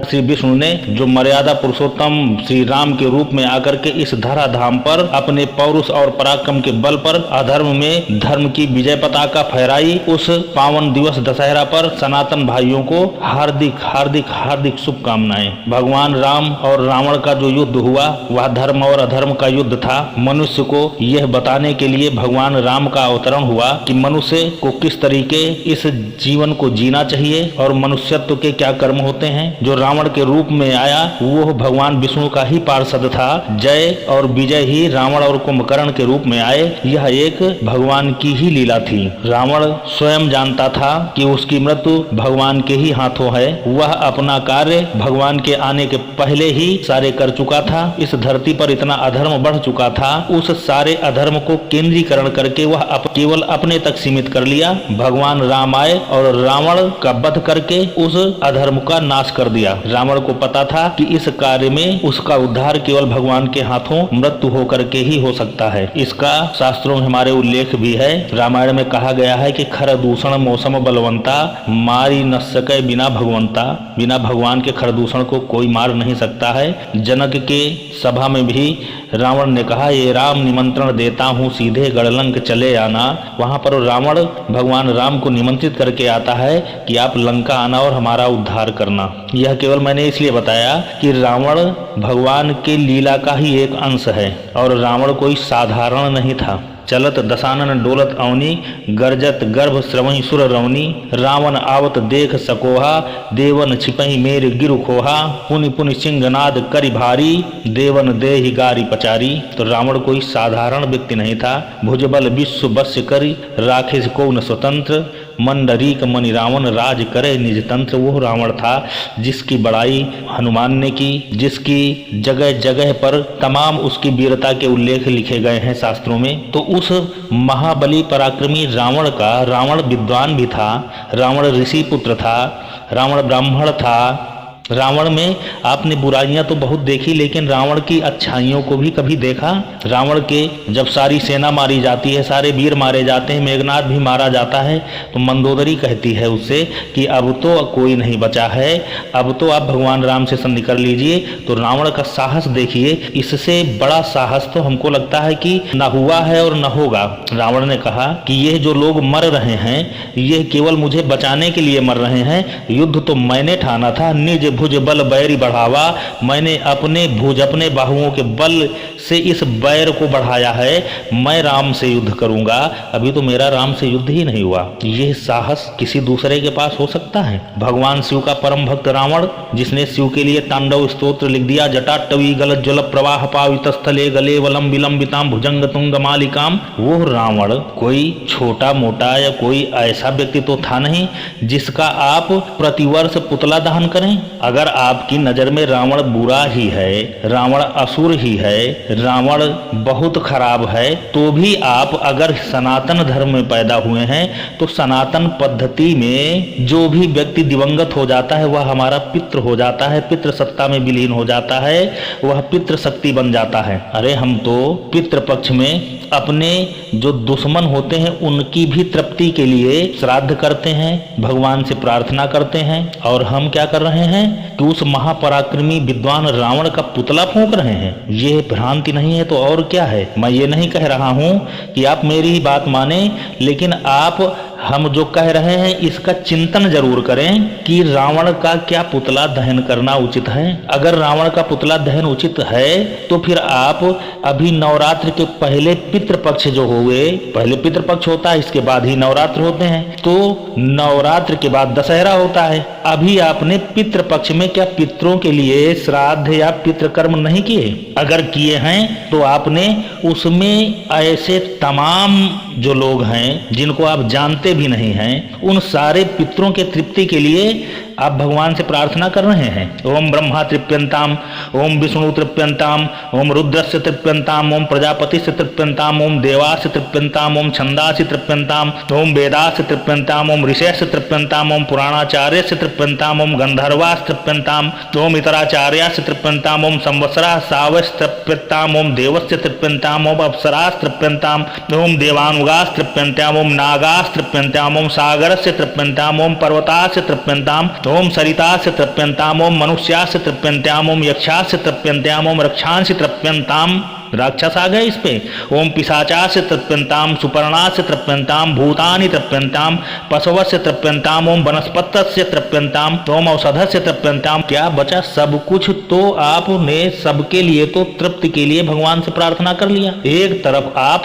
श्री विष्णु ने जो मर्यादा पुरुषोत्तम श्री राम के रूप में आकर के इस धराधाम पर अपने पौरुष और पराक्रम के बल पर अधर्म में धर्म की विजय पताका फहराई, उस पावन दिवस दशहरा पर सनातन भाइयों को हार्दिक हार्दिक हार्दिक शुभकामनाएं। भगवान राम और रावण का जो युद्ध हुआ वह धर्म और अधर्म का युद्ध था। मनुष्य को यह बताने के लिए भगवान राम का अवतरण हुआ कि मनुष्य को किस तरीके इस जीवन को जीना चाहिए और मनुष्यत्व के क्या कर्म होते हैं। जो रावण के रूप में आया वो भगवान विष्णु का ही पार्षद था। जय और विजय ही रावण और कुंभकर्ण के रूप में आए। यह एक भगवान की ही लीला थी। रावण स्वयं जानता था कि उसकी मृत्यु भगवान के ही हाथों है। वह अपना कार्य भगवान के आने के पहले ही सारे कर चुका था। इस धरती पर इतना अधर्म बढ़ चुका था, उस सारे अधर्म को केंद्रीकरण करके वह केवल अपने तक सीमित कर लिया। भगवान राम आए और रावण का वध करके उस अधर्म का नाश कर दिया। रावण को पता था कि इस कार्य में उसका उद्धार केवल भगवान के हाथों मृत्यु होकर के ही हो सकता है। इसका शास्त्रों में हमारे उल्लेख भी है। रामायण में कहा गया है कि खर दूषण मौसम बलवंता, मारी न सके बिना भगवंता। बिना भगवान के खरदूषण को कोई मार नहीं सकता है। जनक के सभा में भी रावण ने कहा, ये राम निमंत्रण देता हूँ सीधे गढ़लंक चले आना। वहां पर रावण भगवान राम को निमंत्रित करके आता है कि आप लंका आना और हमारा उद्धार करना। यह केवल मैंने इसलिए बताया कि रावण भगवान के लीला का ही एक अंश है और रावण कोई साधारण नहीं था। चलत दशानन डोलत अवनी, गर्जत गर्भ श्रवही सुर रवनी। रावण आवत देख सकोहा, देवन छिपही मेर गिरु खोहा। पुनि पुनि सिंहनाद करि भारी, देवन देहि गारी पचारी। तो रावण कोई साधारण व्यक्ति नहीं था। भुजबल विश्व बस्य करि, राखे को न स्वतंत्र। मंडरीक मणि रावण राज करे निज तंत्र। वो रावण था जिसकी बड़ाई हनुमान ने की, जिसकी जगह जगह पर तमाम उसकी वीरता के उल्लेख लिखे गए हैं शास्त्रों में। तो उस महाबली पराक्रमी रावण का, रावण विद्वान भी था, रावण ऋषि पुत्र था, रावण ब्राह्मण था। रावण में आपने बुराइयां तो बहुत देखी, लेकिन रावण की अच्छाइयों को भी कभी देखा? रावण के जब सारी सेना मारी जाती है, सारे वीर मारे जाते हैं, मेघनाथ भी मारा जाता है, तो मंदोदरी कहती है उससे कि अब तो कोई नहीं बचा है, अब तो आप भगवान राम से संधि कर लीजिए। तो रावण का साहस देखिए, इससे बड़ा साहस तो हमको लगता है कि न हुआ है और न होगा। रावण ने कहा कि ये जो लोग मर रहे हैं ये केवल मुझे बचाने के लिए मर रहे हैं। युद्ध तो मैंने ठाना था, निज भुज बल बैरी बढ़ावा। मैंने अपने भुज, अपने बाहुओं के बल से इस बैर को बढ़ाया है। मैं राम से युद्ध करूंगा। अभी तो मेरा राम से युद्ध ही नहीं हुआ। यह साहस किसी दूसरे के पास हो सकता है? भगवान शिव का परम भक्त रावण, जिसने शिव के लिए तांडव स्तोत्र लिख दिया, जटाटवी गलत जल प्रवाह पावित स्थले गले वलम विलंबिताम भुजंग तुंग मालिकाम। वो रावण कोई छोटा मोटा या कोई ऐसा व्यक्ति तो था नहीं जिसका आप प्रतिवर्ष पुतला दहन करें। अगर आपकी नजर में रावण बुरा ही है, रावण असुर ही है, रावण बहुत खराब है, तो भी आप अगर सनातन धर्म में पैदा हुए हैं तो सनातन पद्धति में जो भी व्यक्ति दिवंगत हो जाता है वह हमारा पितृ हो जाता है, पितृ सत्ता में विलीन हो जाता है, वह पितृ शक्ति बन जाता है। अरे हम तो पितृ पक्ष में अपने जो दुश्मन होते हैं उनकी भी तृप्ति के लिए श्राद्ध करते हैं, भगवान से प्रार्थना करते हैं। और हम क्या कर रहे हैं कि उस महापराक्रमी विद्वान रावण का पुतला फूंक रहे हैं। ये भ्रांति नहीं है तो और क्या है? मैं ये नहीं कह रहा हूं कि आप मेरी ही बात माने, लेकिन आप हम जो कह रहे हैं इसका चिंतन जरूर करें कि रावण का क्या पुतला दहन करना उचित है। अगर रावण का पुतला दहन उचित है तो फिर आप अभी नवरात्र के पहले पितृपक्ष जो हुए, पहले पितृपक्ष होता है, इसके बाद ही नवरात्र होते हैं, तो नवरात्र के बाद दशहरा होता है। अभी आपने पितृपक्ष में क्या पितरों के लिए श्राद्ध या पितृकर्म नहीं किए? अगर किए हैं तो आपने उसमें ऐसे तमाम जो लोग हैं जिनको आप जानते भी नहीं हैं, उन सारे पितरों के तृप्ति के लिए आप भगवान से प्रार्थना कर रहे हैं। ओम ब्रह्मा तृप्यंताम, ओम विष्णु तृप्यंताम, ओम रुद्रस्य तृप्यंताम, ओम प्रजापतिस्य तृप्यंताम, ओम देवास्य तृप्यंताम, ओम छंदास्य तृप्यंताम, ओम वेदास्य तृप्यंताम, ओम ऋषयस्य तृप्यंताम, ओम पुराणाचार्यस्य तृप्यंताम, ओम गंधर्वास्य तृप्यंताम, ओम इतराचार्यस्य तृप्यंताम, ओम संवत्सराः सावस्य तृप्यंताम, ओम देवस्य तृप्यंताम, ओम अप्सरास्य तृप्यंताम, ओम देवानुगास्य तृप्यंताम, ओम नागास्य तृप्यंताम, ओम सागरस्य तृप्यंताम, ओम पर्वतास्य तृप्यंताम, ओम सरितास्य तृप्यंताम, ओम मनुष्यास्य तृप्यंत्याम, ओम यक्षास्य तृप्यंत्याम, ओम रक्षांसि तृप्यंताम, राक्षस आ गए इस पे। ओम पिशाचास्य तृप्यंताम, सुपर्णास्य तृप्यंताम, भूतानि तृप्यंताम, पशवस्य तृप्यंताम, ओम वनस्पतस्य तृप्यंताम, ओम औषधस्य तृप्यंताम। क्या बचा? सब कुछ तो आपने सबके लिए तो तृप्ति के लिए भगवान से प्रार्थना कर लिया। एक तरफ आप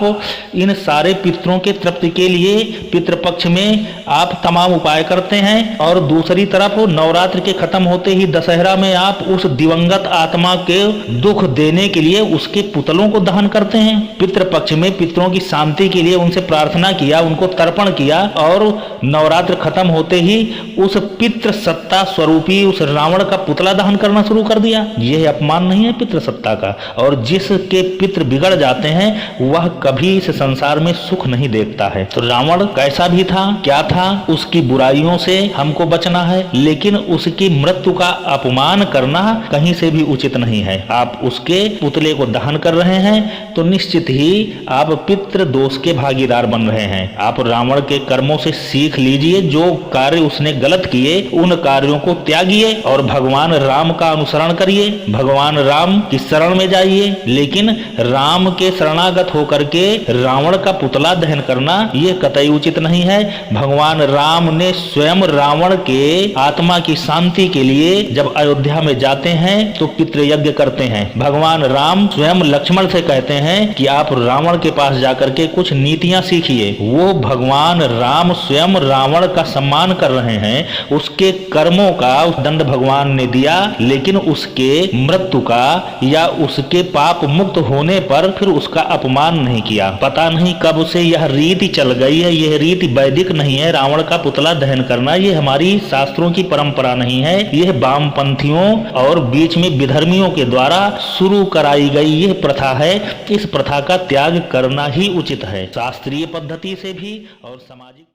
इन सारे पितरों के तृप्ति के लिए पितृपक्ष में आप तमाम उपाय करते हैं, और दूसरी तरफ नवरात्र के खत्म होते ही दशहरा में आप उस दिवंगत आत्मा के दुख देने के लिए उसके पुतलों को दहन करते हैं। पितृपक्ष में पितरों की शांति के लिए उनसे प्रार्थना किया, उनको तर्पण किया, और नवरात्र खत्म होते ही उस पितृ सत्ता स्वरूपी उस रावण का पुतला दहन करना शुरू कर दिया। यह अपमान नहीं है पितृ सत्ता का? और जिसके पितृ बिगड़ जाते हैं वह कभी इस संसार में सुख नहीं देखता है। तो रावण कैसा भी था, क्या था, उसकी बुराइयों से हमको बचना है, लेकिन उसकी मृत्यु का अपमान करना कहीं से भी उचित नहीं है। आप उसके पुतले को दहन कर रहे हैं तो निश्चित ही आप पितृ दोष के भागीदार बन रहे हैं। आप रावण के कर्मों से सीख लीजिए, जो कार्य उसने गलत किए उन कार्यों को त्यागिए और भगवान राम का अनुसरण करिए, भगवान राम की शरण में जाइए। लेकिन राम के शरणागत होकर के रावण का पुतला दहन करना यह कतई उचित नहीं है। भगवान राम ने स्वयं रावण के आत्मा की शांति के लिए जब अयोध्या में जाते हैं तो पितृयज्ञ करते हैं। भगवान राम स्वयं लक्ष्मण से कहते हैं कि आप रावण के पास जाकर के कुछ नीतियां सीखिए। वो भगवान राम स्वयं रावण का सम्मान कर रहे हैं, उसके कर्मों का दंड भगवान ने दिया, लेकिन उसके मृत्यु का या उसके पाप मुक्त होने पर फिर उसका अपमान नहीं किया। पता नहीं कब से यह रीति चल गई है। यह रीति वैदिक नहीं है। रावण का पुतला दहन करना यह हमारी शास्त्रों की परंपरा नहीं है। यह वामपंथियों और बीच में विधर्मियों के द्वारा शुरू कराई गई यह प्रथा है। इस प्रथा का त्याग करना ही उचित है, शास्त्रीय पद्धति से भी और सामाजिक